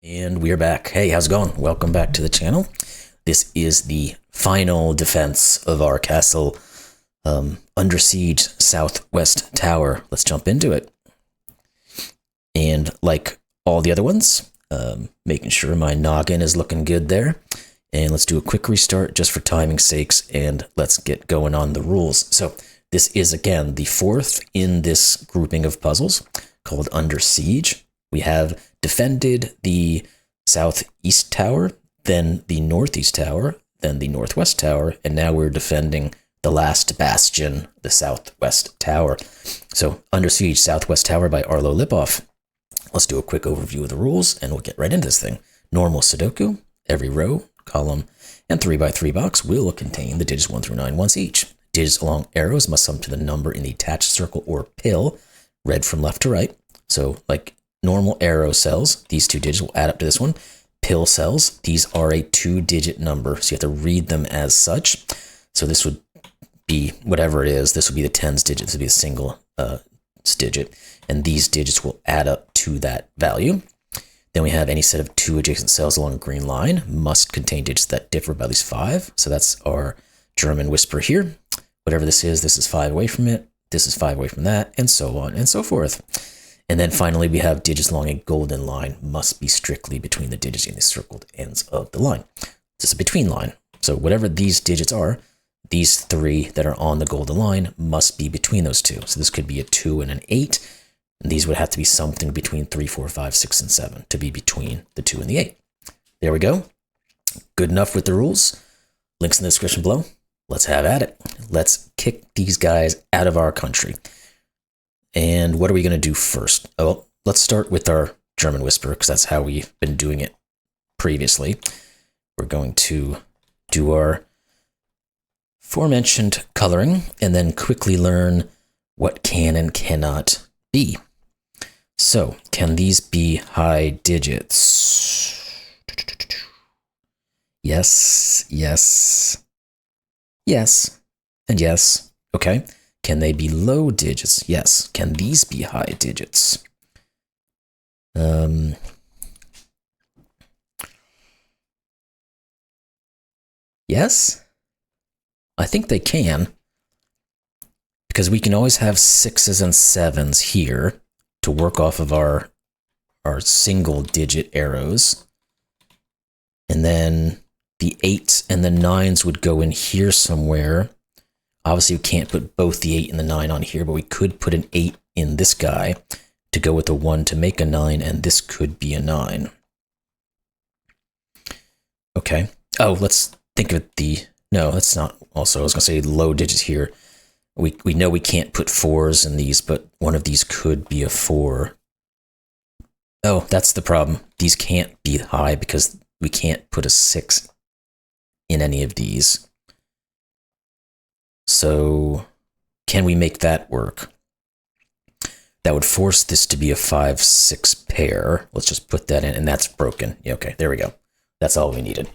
And we're back. Hey, how's it going? Welcome back to the channel. This is the final defense of our castle, under siege southwest tower. Let's jump into it. And like all the other ones, making sure my noggin is looking good there. And let's do a quick restart just for timing's sakes, and let's get going on the rules. So this is, again, the fourth in this grouping of puzzles called Under Siege. We have defended the southeast tower, then the northeast tower, then the northwest tower, and now we're defending the last bastion, the southwest tower. So Under Siege Southwest Tower by Arlo Lipof. Let's do a quick overview of the rules, and we'll get right into this thing. Normal Sudoku, every row, column, and 3x3 box will contain the digits 1 through 9 once each. Digits along arrows must sum to the number in the attached circle or pill, read from left to right. So like normal arrow cells, these two digits will add up to this one. Pill cells, these are a 2-digit number, so you have to read them as such. So this would be whatever it is. This would be the tens digit. This would be a single digit, and these digits will add up to that value. Then we have any set of 2 adjacent cells along a green line must contain digits that differ by at least 5. So that's our German whisper here. Whatever this is 5 away from it. This is 5 away from that, and so on and so forth. And then finally, we have digits along a golden line must be strictly between the digits in the circled ends of the line. This is a between line. So whatever these digits are, these 3 that are on the golden line must be between those 2. So this could be a 2 and an 8. And these would have to be something between 3, 4, 5, 6, and 7 to be between the 2 and the 8. There we go. Good enough with the rules. Links in the description below. Let's have at it. Let's kick these guys out of our country. And what are we going to do first? Oh, well, let's start with our German whisper, because that's how we've been doing it previously. We're going to do our aforementioned coloring and then quickly learn what can and cannot be. So, can these be high digits? Yes, yes, yes, and yes. Okay. Can they be low digits? Yes. Can these be high digits? Yes. I think they can, because we can always have 6s and 7s here to work off of our single digit arrows. And then the 8s and the 9s would go in here somewhere. Obviously, we can't put both the 8 and the 9 on here, but we could put an 8 in this guy to go with a 1 to make a 9, and this could be a 9. Okay. Oh, let's think of it no, that's not also, I was going to say low digits here. We know we can't put 4s in these, but one of these could be a 4. Oh, that's the problem. These can't be high because we can't put a 6 in any of these. So, can we make that work? That would force this to be a 5-6 pair. Let's just put that in, and that's broken. Yeah, okay, there we go. That's all we needed.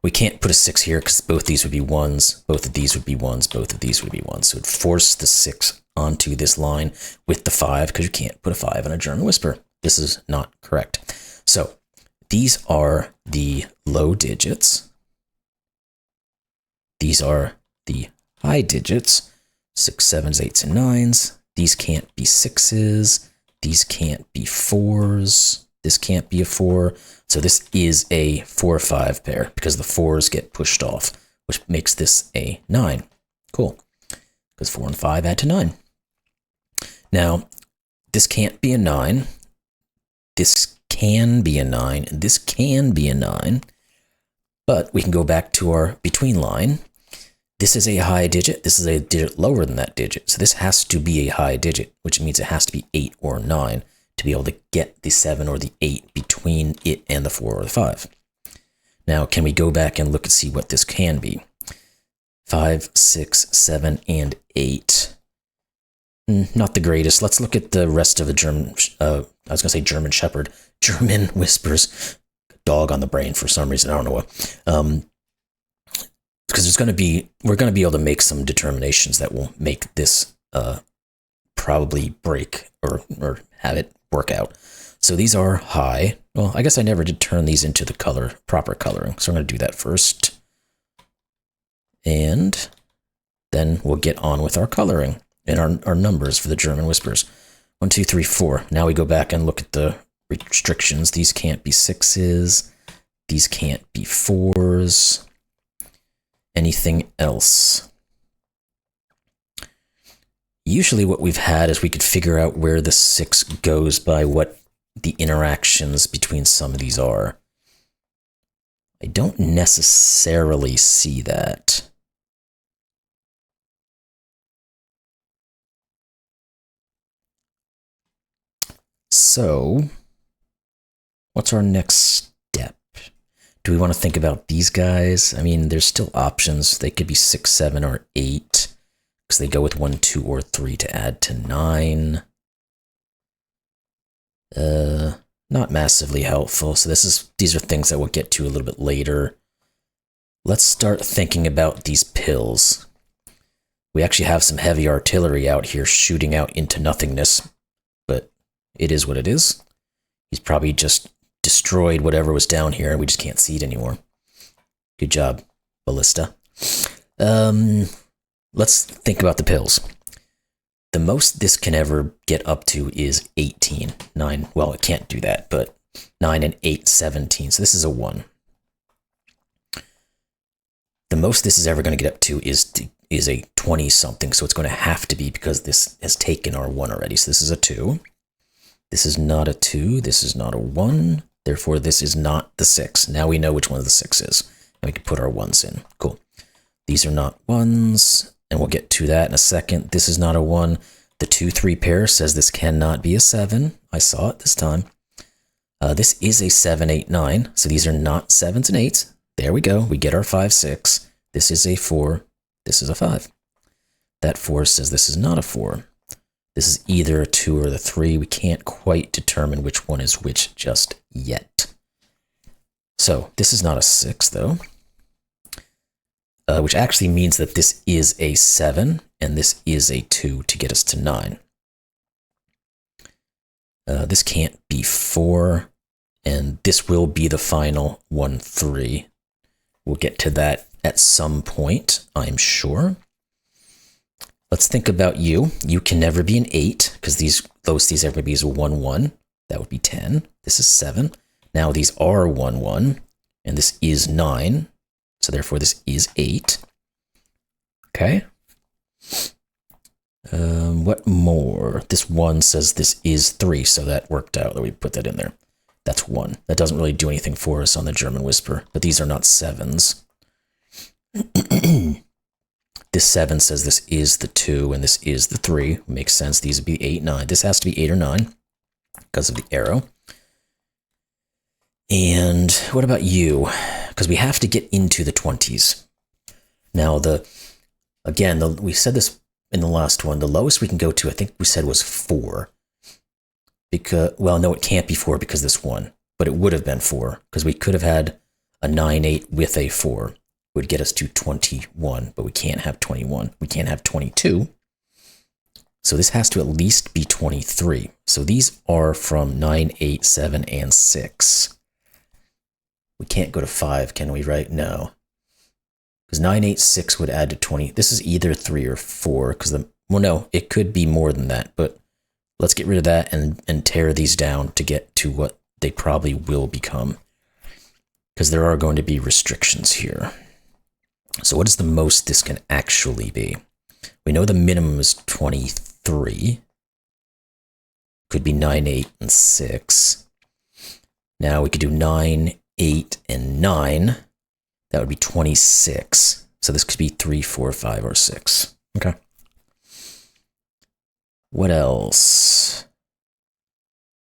We can't put a 6 here because both these would be 1s, both of these would be 1s, both of these would be 1s. So it would force the 6 onto this line with the 5 because you can't put a 5 in a German whisper. This is not correct. So these are the low digits. These are the high digits, 6, 7s, 8s, and 9s. These can't be 6s. These can't be 4s. This can't be a 4. So this is a 4-5 pair because the 4s get pushed off, which makes this a 9. Cool. Because 4 and 5 add to 9. Now, this can't be a 9. This can be a 9. And this can be a 9. But we can go back to our between line. This is a high digit. This is a digit lower than that digit. So this has to be a high digit, which means it has to be 8 or 9 to be able to get the 7 or the 8 between it and the 4 or the 5. Now, can we go back and look and see what this can be? 5, 6, 7, and 8. Not the greatest. Let's look at the rest of the German, I was going to say German Shepherd, German whispers. Dog on the brain for some reason, I don't know what. Because we're going to be able to make some determinations that will make this probably break or have it work out. So these are high. Well, I guess I never did turn these into the proper coloring, so I'm going to do that first. And then we'll get on with our coloring and our numbers for the German whispers. 1, 2, 3, 4. Now we go back and look at the restrictions. These can't be 6s. These can't be 4s. Anything else? Usually what we've had is we could figure out where the 6 goes by what the interactions between some of these are. I don't necessarily see that. So, what's our next step? Do we want to think about these guys? I mean, there's still options. They could be 6, 7, or 8, because they go with 1, 2, or 3 to add to 9. Not massively helpful. So these are things that we'll get to a little bit later. Let's start thinking about these pills. We actually have some heavy artillery out here shooting out into nothingness, but it is what it is. He's probably just destroyed whatever was down here and we just can't see it anymore. Good job, Ballista. Let's think about the pills. The most this can ever get up to is 18. 9, well, it can't do that, but 9 and 8, 17. So this is a 1. The most this is ever going to get up to is a 20-something, so it's going to have to be because this has taken our 1 already. So this is a 2. This is not a 2. This is not a 1. Therefore, this is not the 6. Now we know which one of the 6 is, and we can put our 1s in. Cool. These are not 1s. And we'll get to that in a second. This is not a 1. The 2, 3 pair says this cannot be a 7. I saw it this time. This is a 7, 8, 9. So these are not 7s and 8s. There we go. We get our 5, 6. This is a 4. This is a 5. That 4 says this is not a 4. This is either a 2 or the 3. We can't quite determine which one is which just yet. So this is not a 6, though. Which actually means that this is a 7, and this is a 2 to get us to 9. This can't be 4, and this will be the final 1, 3. We'll get to that at some point, I'm sure. Let's think about you. You can never be an 8, because these are going to be as a 1, 1. That would be 10. This is 7. Now these are 1, 1, and this is 9. So therefore, this is 8. Okay. What more? This 1 says this is 3, so that worked out that we put that in there. That's 1. That doesn't really do anything for us on the German Whisper, but these are not 7s. This 7 says this is the 2, and this is the 3. Makes sense. These would be 8, 9. This has to be 8 or 9 because of the arrow. And what about you? Because we have to get into the 20s. Now, we said this in the last one, the lowest we can go to, I think we said was 4. Because, well, no, it can't be 4 because this 1, but it would have been 4, because we could have had a 9, 8 with a 4. It would get us to 21, but we can't have 21. We can't have 22. So this has to at least be 23. So these are from 9, 8, 7, and 6. We can't go to 5, can we, right? No. Because 9, 8, 6 would add to 20. This is either 3 or 4, because well, no, it could be more than that, but let's get rid of that and tear these down to get to what they probably will become. Because there are going to be restrictions here. So what is the most this can actually be? We know the minimum is 23. Could be 9, 8, and 6. Now we could do 9, 8, and 9. That would be 26. So this could be 3, 4, 5, or 6. Okay. What else?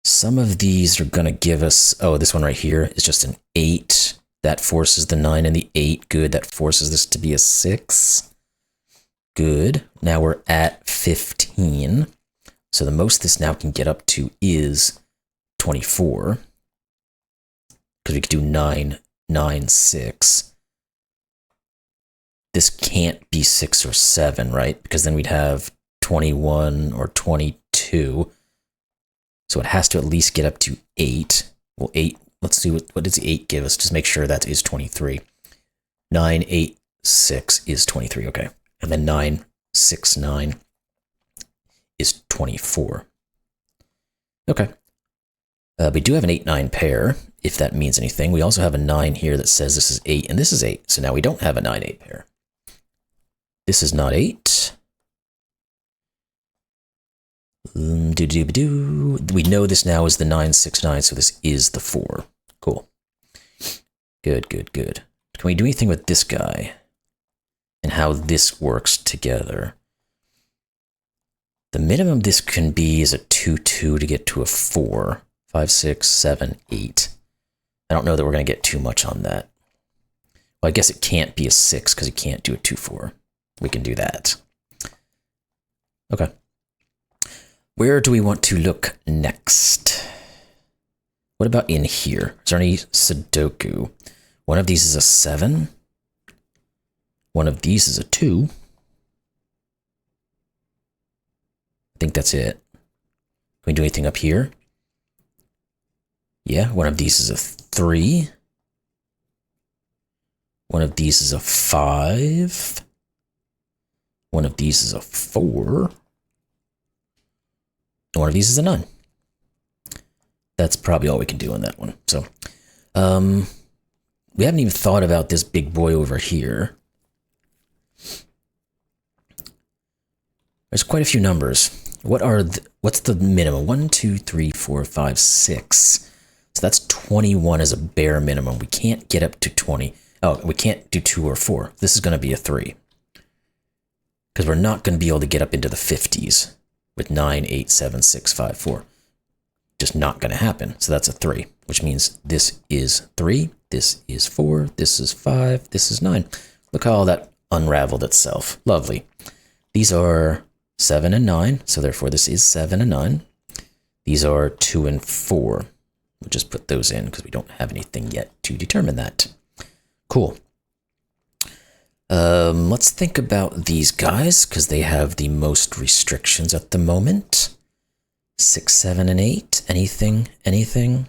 Some of these are going to give us... Oh, this one right here is just an 8. That forces the 9 and the 8. Good. That forces this to be a 6. Good. Now we're at 15. So the most this now can get up to is 24. Because we could do 9, 9, 6. This can't be 6 or 7, right? Because then we'd have 21 or 22. So it has to at least get up to 8. Well, 8 Let's see what does the 8 give us? Just make sure that is 23. 9, 8, 6 is 23, okay. And then 9, 6, 9 is 24. Okay. We do have an 8, 9 pair, if that means anything. We also have a 9 here that says this is 8, and this is 8. So now we don't have a 9, 8 pair. This is not 8. We know this now is the 9, 6, 9, so this is the 4. Cool. Good, good, good. Can we do anything with this guy? And how this works together? The minimum this can be is a 2, 2 to get to a 4. 5, 6, 7, 8. I don't know that we're going to get too much on that. Well, I guess it can't be a 6 because you can't do a 2, 4. We can do that. Okay. Where do we want to look next? What about in here? Is there any Sudoku? One of these is a 7. One of these is a 2. I think that's it. Can we do anything up here? Yeah, one of these is a 3. One of these is a 5. One of these is a 4. And one of these is a 9. That's probably all we can do on that one. So, we haven't even thought about this big boy over here. There's quite a few numbers. What's the minimum? 1, 2, 3, 4, 5, 6. So that's 21 as a bare minimum. We can't get up to 20. Oh, we can't do 2 or 4. This is going to be a 3. Because we're not going to be able to get up into the 50s with 9, 8, 7, 6, 5, 4. Just not going to happen. So that's a 3, which means this is 3, this is 4, this is 5, this is 9. Look how all that unraveled itself. Lovely. These are 7 and 9, so therefore this is 7 and 9. These are 2 and 4. We'll just put those in because we don't have anything yet to determine that. Cool. Let's think about these guys because they have the most restrictions at the moment. 6, 7, and 8. Anything? Anything?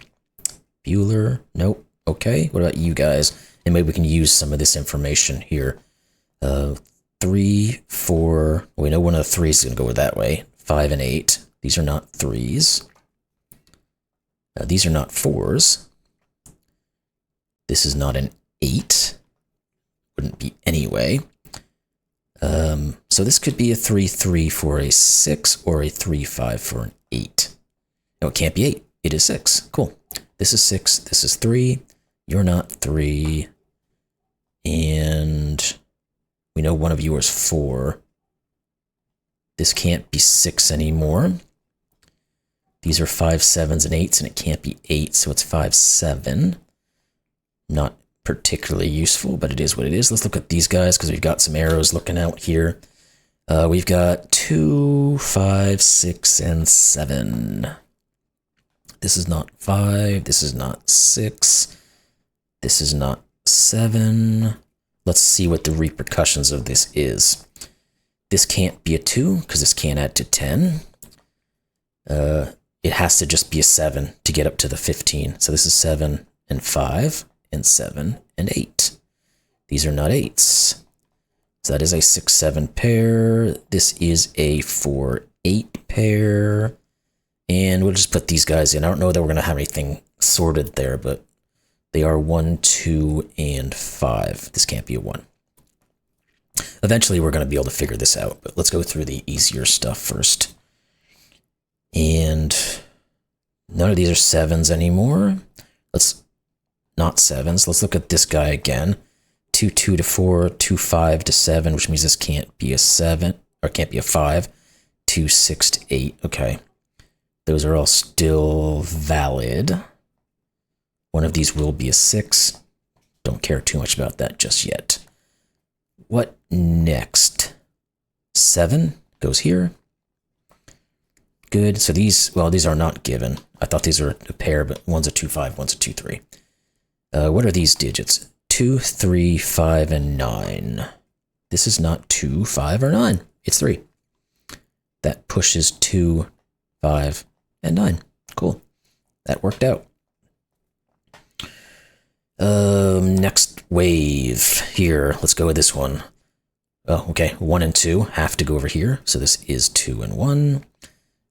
Bueller? Nope. Okay. What about you guys? And maybe we can use some of this information here. 3, 4. Well, we know one of the 3s is going to go that way. 5 and 8. These are not 3s. These are not 4s. This is not an 8. Wouldn't be anyway. So this could be a 3, 3 for a 6 or a 3, 5 for an 8. No, it can't be 8. It is 6. Cool. This is 6. This is 3. You're not 3. And we know one of you is 4. This can't be 6 anymore. These are 5, 7s, and 8s, and it can't be 8, so it's 5, 7. Not particularly useful, but it is what it is. Let's look at these guys, because we've got some arrows looking out here. We've got 2, 5, 6, and 7. This is not 5. This is not 6. This is not 7. Let's see what the repercussions of this is. This can't be a 2, because this can't add to 10. It has to just be a 7 to get up to the 15. So this is 7 and 5 and 7 and 8. These are not 8s. So that is a 6, 7 pair. This is a 4, 8 pair. And we'll just put these guys in. I don't know that we're going to have anything sorted there, but they are 1, 2, and 5. This can't be a 1. Eventually, we're going to be able to figure this out, but let's go through the easier stuff first. And none of these are 7s anymore. Not 7s. Let's look at this guy again. 2, 2 to 4, 2, 5 to 7, which means this can't be a 7, or can't be a 5. 2, 6 to 8. Okay. Those are all still valid. One of these will be a 6. Don't care too much about that just yet. What next? 7 goes here. Good. So these are not given. I thought these were a pair, but one's a 2, 5, one's a 2, 3. What are these digits? 2, 3, 5, and 9. This is not 2, 5, or 9. It's 3. That pushes 2, 5, and 9. Cool. That worked out. Next wave here. Let's go with this one. Oh, okay. 1 and 2 have to go over here. So this is 2 and 1.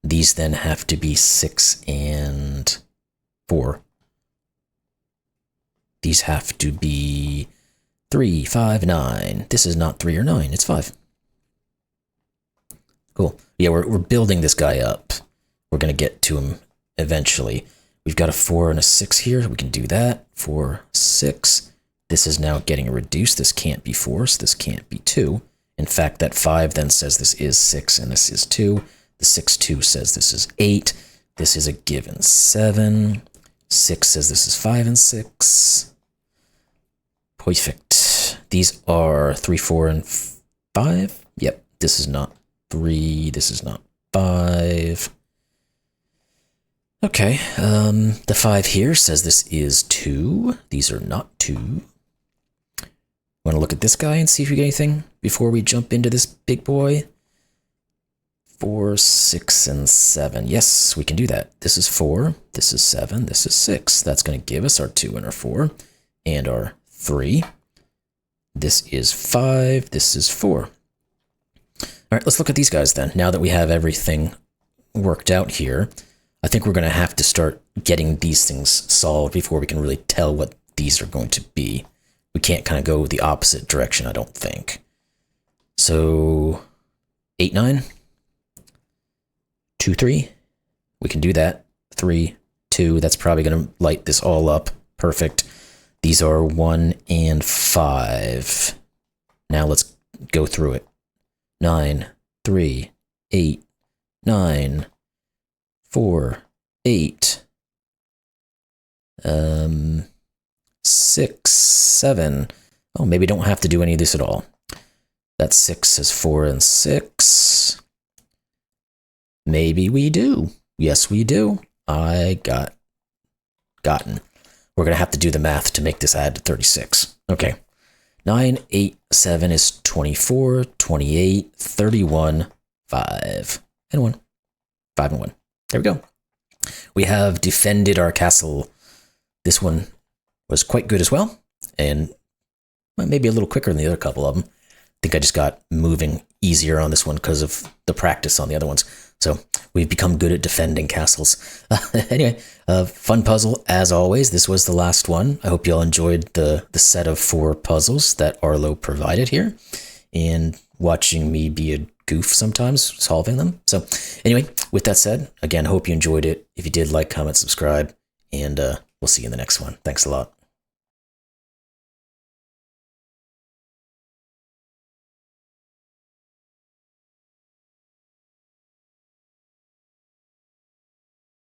These then have to be 6 and 4. These have to be 3, 5, 9. This is not 3 or 9, it's 5. Cool. Yeah, we're building this guy up. We're going to get to him eventually. We've got a 4 and a 6 here. We can do that. 4, 6. This is now getting reduced. This can't be 4, so this can't be 2. In fact, that 5 then says this is 6 and this is 2. The 6, 2 says this is 8. This is a given 7. 6 says this is 5 and 6. Perfect. These are 3, 4, and 5. Yep, this is not 3. This is not 5. Okay, the 5 here says this is 2. These are not 2. Want to look at this guy and see if we get anything before we jump into this big boy? 4, 6, and 7. Yes, we can do that. This is 4, this is 7, this is 6. That's going to give us our 2 and our 4, and our 3. This is 5, this is 4. All right, let's look at these guys then. Now that we have everything worked out here, I think we're going to have to start getting these things solved before we can really tell what these are going to be. We can't kind of go the opposite direction, I don't think. So 8, 9, 2, 3. We can do that. 3, 2. That's probably going to light this all up. Perfect. These are 1 and 5. Now let's go through it. 9, 3, 8, 9, 4, 8, 6, 7. Oh, maybe don't have to do any of this at all. That 6 is 4 and 6. Maybe we do. Yes, we do. Gotten. We're going to have to do the math to make this add to 36. Okay. 9, 8, 7 is 24, 28, 31, 5, and 1. 5 and 1. There we go. We have defended our castle. This one was quite good as well, and maybe a little quicker than the other couple of them. I think I just got moving easier on this one because of the practice on the other ones. So we've become good at defending castles. Anyway, fun puzzle as always. This was the last one. I hope you all enjoyed the set of 4 puzzles that Arlo provided here, and watching me be a goof sometimes solving them. So anyway, with that said, again, hope you enjoyed it. If you did, like, comment, subscribe, and we'll see you in the next one. Thanks a lot.